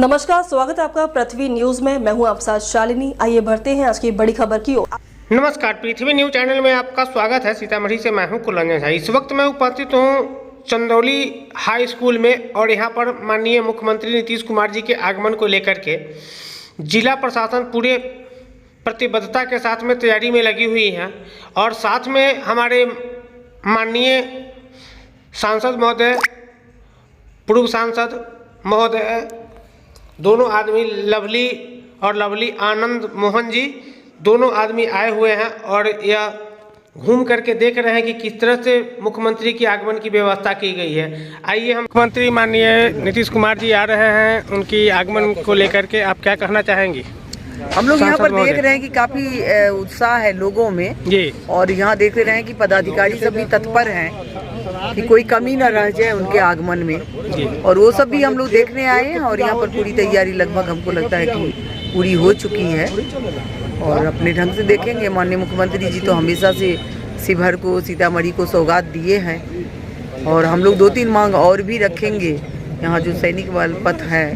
नमस्कार, स्वागत है आपका पृथ्वी न्यूज में। मैं हूं आपके साथ शालिनी। आइए बढ़ते हैं आज की बड़ी खबर की ओर। नमस्कार, पृथ्वी न्यूज चैनल में आपका स्वागत है। सीतामढ़ी से मैं हूं कुलरंजन झा। इस वक्त मैं उपस्थित हूं चंदौली हाई स्कूल में और यहां पर माननीय मुख्यमंत्री नीतीश कुमार जी के आगमन को लेकर के जिला प्रशासन पूरे प्रतिबद्धता के साथ में तैयारी में लगी हुई है और साथ में हमारे माननीय सांसद महोदय, पूर्व सांसद महोदय, दोनों आदमी लवली और लवली आनंद मोहन जी दोनों आदमी आए हुए हैं और यह घूम करके देख रहे हैं कि किस तरह से मुख्यमंत्री की आगमन की व्यवस्था की गई है। आइए, हम मुख्यमंत्री माननीय नीतीश कुमार जी आ रहे हैं, उनकी आगमन को लेकर के आप क्या कहना चाहेंगे? हम लोग यहाँ पर देख रहे हैं कि काफी उत्साह है लोगों में जी, और यहाँ देख रहे हैं कि पदाधिकारी सब भी तत्पर हैं कि कोई कमी न रह जाए उनके आगमन में, और वो सब भी हम लोग देखने आए हैं। और यहाँ पर पूरी तैयारी लगभग हमको लगता है कि पूरी हो चुकी है और अपने ढंग से देखेंगे। माननीय मुख्यमंत्री जी तो हमेशा से शिवहर को, सीतामढ़ी को सौगात दिए हैं और हम लोग 2-3 मांग और भी रखेंगे। यहाँ जो सैनिक पथ है,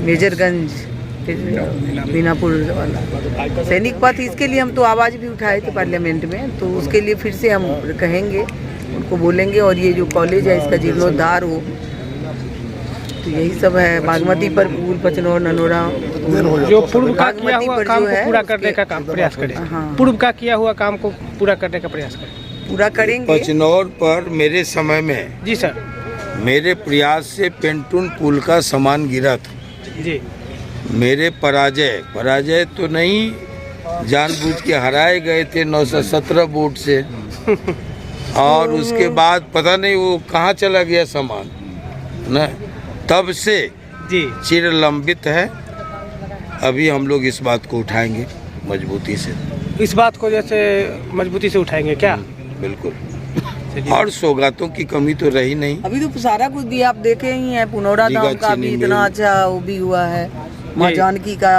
मेजरगंज मीनापुर वाला सैनिक पथ, इसके लिए हम तो आवाज़ भी उठाए थे पार्लियामेंट में, तो उसके लिए फिर से हम कहेंगे, उनको बोलेंगे। और ये जो कॉलेज है इसका जीर्णोद्धार हो, तो यही सब है। बागमती पर पुल, पचनौर, ननौरा, जो पूर्व का किया हुआ काम को पूरा करने का काम प्रयास करें। हाँ, पूर्व का किया हुआ काम को पूरा करने का प्रयास करें, पूरा करेंगे। पचनौर पर मेरे समय में जी सर, मेरे प्रयास से पेंटून पुल का सामान गिरा था जी। मेरे पराजय तो नहीं, जानबूझ के हराए गए थे 917 वोट से। और उसके बाद पता नहीं वो कहाँ चला गया सामान न, तब से जी चिर लंबित है। अभी हम लोग इस बात को उठाएंगे मजबूती से, इस बात को जैसे मजबूती से उठाएंगे क्या? बिल्कुल। और सौगातों की कमी तो रही नहीं। अभी तो सारा कुछ दिया, आप देखे ही हैं। पुनौरा धाम का भी इतना अच्छा वो भी हुआ है, माँ जानकी का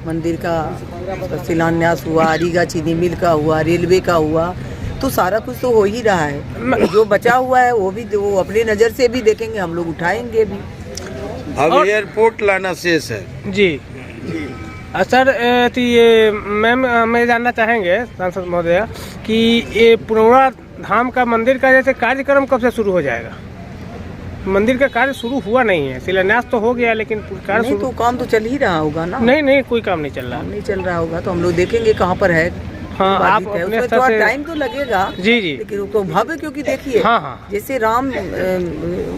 मंदिर का शिलान्यास हुआ, रीगा चीनी मिल का हुआ, रेलवे का हुआ, तो सारा कुछ तो हो ही रहा है। जो बचा हुआ है वो भी वो अपने नज़र से भी देखेंगे, हम लोग उठाएंगे भी। अब एयरपोर्ट लाना शेष है जी। सर, तो ये मैम मैं जानना चाहेंगे सांसद महोदय कि ये पुनौरा धाम का मंदिर का जैसे कार्यक्रम कब से शुरू हो जाएगा? मंदिर का कार्य शुरू हुआ नहीं है, शिलान्यास तो हो गया लेकिन कार्य नहीं, तो काम तो चल ही रहा होगा ना? नहीं, कोई काम नहीं चल रहा। नहीं चल रहा होगा तो हम लोग देखेंगे कहाँ पर है। हाँ, आप अपने स्तर से टाइम तो लगेगा जी, लेकिन उसको भव्य, क्योंकि देखिए हाँ, जैसे राम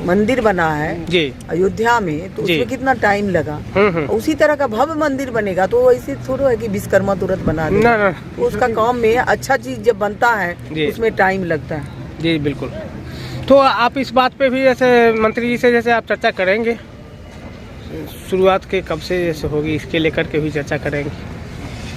मंदिर बना है जी अयोध्या में, तो उसमें कितना टाइम लगा। उसी तरह का भव्य मंदिर बनेगा तो ऐसे थोड़ा है कि विश्वकर्मा तुरंत बना दे ना। तो उसका काम में अच्छा चीज जब बनता है उसमें टाइम लगता है। जी बिल्कुल। तो आप इस बात पे भी जैसे मंत्री जी से जैसे आप चर्चा करेंगे, शुरुआत के कब से जैसे होगी इसके लेकर के भी चर्चा करेंगे?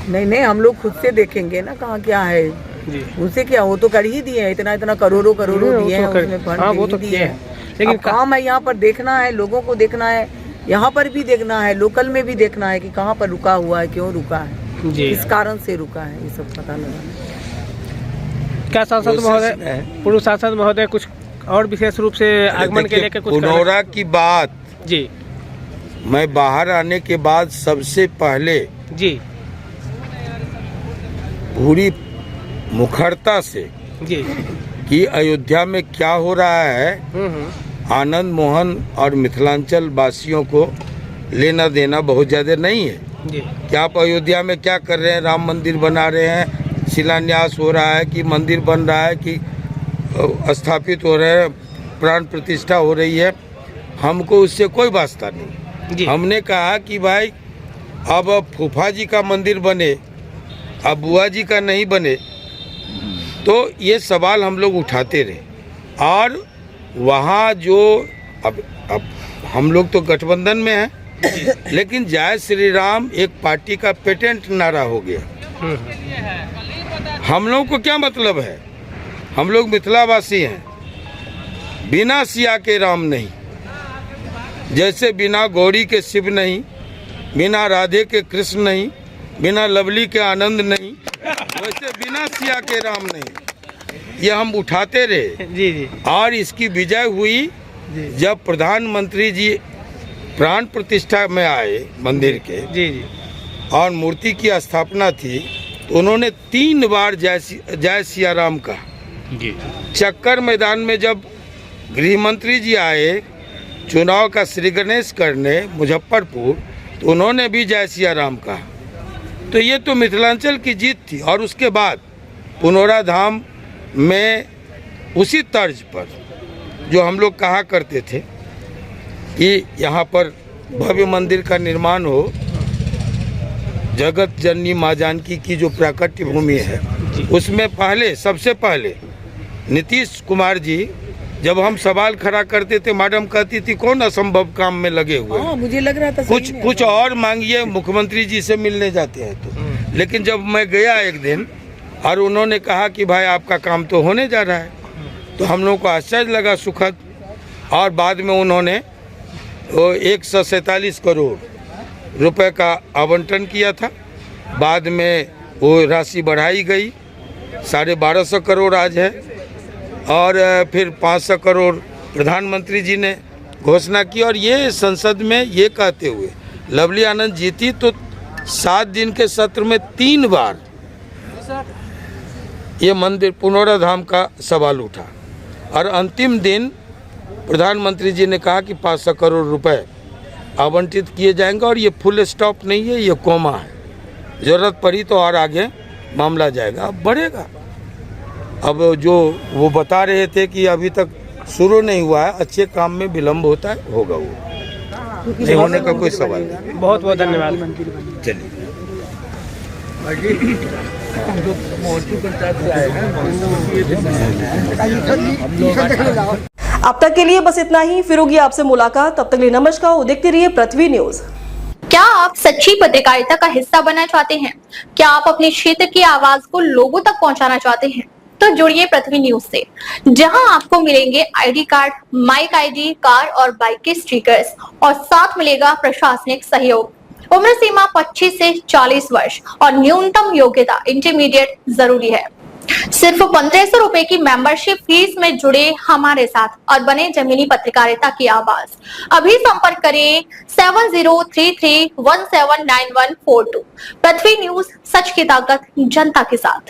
नहीं, हम लोग खुद से देखेंगे ना कहाँ क्या है जी। उनसे क्या, वो तो कर ही दिए हैं, इतना करोड़ों दिए हैं उसमें फंड। हाँ, वो तो किए हैं, लेकिन काम है यहाँ पर देखना है, लोगों को देखना है, यहाँ पर भी देखना है, लोकल में भी देखना है कि कहाँ पर रुका हुआ है, क्यों रुका है, किस कारण से रुका है, ये सब पता लगाना। क्या सांसद महोदय, पूर्व सांसद महोदय कुछ और विशेष रूप से आगमन के लेकर कुछ? पुनौरा की बात जी, मैं बाहर आने के बाद सबसे पहले जी पूरी मुखरता से जी कि अयोध्या में क्या हो रहा है, आनंद मोहन और मिथिलांचल वासियों को लेना देना बहुत ज़्यादा नहीं है जी। कि आप अयोध्या में क्या कर रहे हैं, राम मंदिर बना रहे हैं, शिलान्यास हो रहा है कि मंदिर बन रहा है कि स्थापित हो रहे हैं, प्राण प्रतिष्ठा हो रही है, हमको उससे कोई वास्ता नहीं। हमने कहा कि भाई अब फूफा जी का मंदिर बने, अब बुआ जी का नहीं बने, तो ये सवाल हम लोग उठाते रहे। और वहाँ जो अब हम लोग तो गठबंधन में हैं, लेकिन जय श्री राम एक पार्टी का पेटेंट नारा हो गया। हम लोग को क्या मतलब है, हम लोग मिथिलावासी हैं, बिना सिया के राम नहीं, जैसे बिना गौरी के शिव नहीं, बिना राधे के कृष्ण नहीं, बिना लवली के आनंद नहीं, वैसे बिना सिया के राम नहीं। ये हम उठाते रहे जी। और इसकी विजय हुई जब प्रधानमंत्री जी प्राण प्रतिष्ठा में आए मंदिर के जी जी और मूर्ति की स्थापना थी, तो उन्होंने 3 बार जय सिया राम कहा। जी चक्कर मैदान में जब गृह मंत्री जी आए चुनाव का श्री गणेश करने मुजफ्फरपुर, तो उन्होंने भी जय सिया राम कहा। तो ये तो मिथिलांचल की जीत थी। और उसके बाद पुनौरा धाम में उसी तर्ज पर जो हम लोग कहा करते थे कि यहाँ पर भव्य मंदिर का निर्माण हो, जगत जननी माँ जानकी की जो प्राकट्य भूमि है उसमें पहले सबसे पहले नीतीश कुमार जी, जब हम सवाल खड़ा करते थे, मैडम कहती थी कौन असंभव काम में लगे हुए हैं। मुझे लग रहा था कुछ और मांगिए, मुख्यमंत्री जी से मिलने जाते हैं तो। लेकिन जब मैं गया एक दिन और उन्होंने कहा कि भाई आपका काम तो होने जा रहा है, तो हम लोगों को आश्चर्य लगा, सुखद। और बाद में उन्होंने 147 करोड़ रुपए का आवंटन किया था। बाद में वो राशि बढ़ाई गई, 1250 करोड़ आज है। और फिर 500 करोड़ प्रधानमंत्री जी ने घोषणा की। और ये संसद में ये कहते हुए लवली आनंद जीती तो 7 दिन के सत्र में 3 बार ये मंदिर पुनौरा धाम का सवाल उठा। और अंतिम दिन प्रधानमंत्री जी ने कहा कि 500 करोड़ रुपए आवंटित किए जाएंगे। और ये फुल स्टॉप नहीं है, ये कोमा है। ज़रूरत पड़ी तो और आगे मामला जाएगा, अब बढ़ेगा। अब जो वो बता रहे थे कि अभी तक शुरू नहीं हुआ है, अच्छे काम में विलम्ब होता है, होगा वो, नहीं होने का कोई सवाल नहीं। बहुत बहुत धन्यवाद। चलिए अब तक के लिए बस इतना ही, फिर होगी आपसे मुलाकात। तब तक के लिए नमस्कार और देखते रहिए पृथ्वी न्यूज। क्या आप सच्ची पत्रकारिता का हिस्सा बनना चाहते हैं? क्या आप अपने क्षेत्र की आवाज को लोगों तक पहुंचाना चाहते हैं? तो जुड़िए पृथ्वी न्यूज से, जहां आपको मिलेंगे ID card, mike ID, car और बाइक के स्टिकर्स और साथ मिलेगा प्रशासनिक सहयोग। उम्र सीमा 25 से 40 वर्ष और न्यूनतम योग्यता इंटरमीडिएट जरूरी है। सिर्फ 1500 रुपए की मेंबरशिप फीस में जुड़े हमारे साथ और बने जमीनी पत्रकारिता की आवाज। अभी संपर्क करें 7033179142। पृथ्वी न्यूज, सच की ताकत जनता के साथ।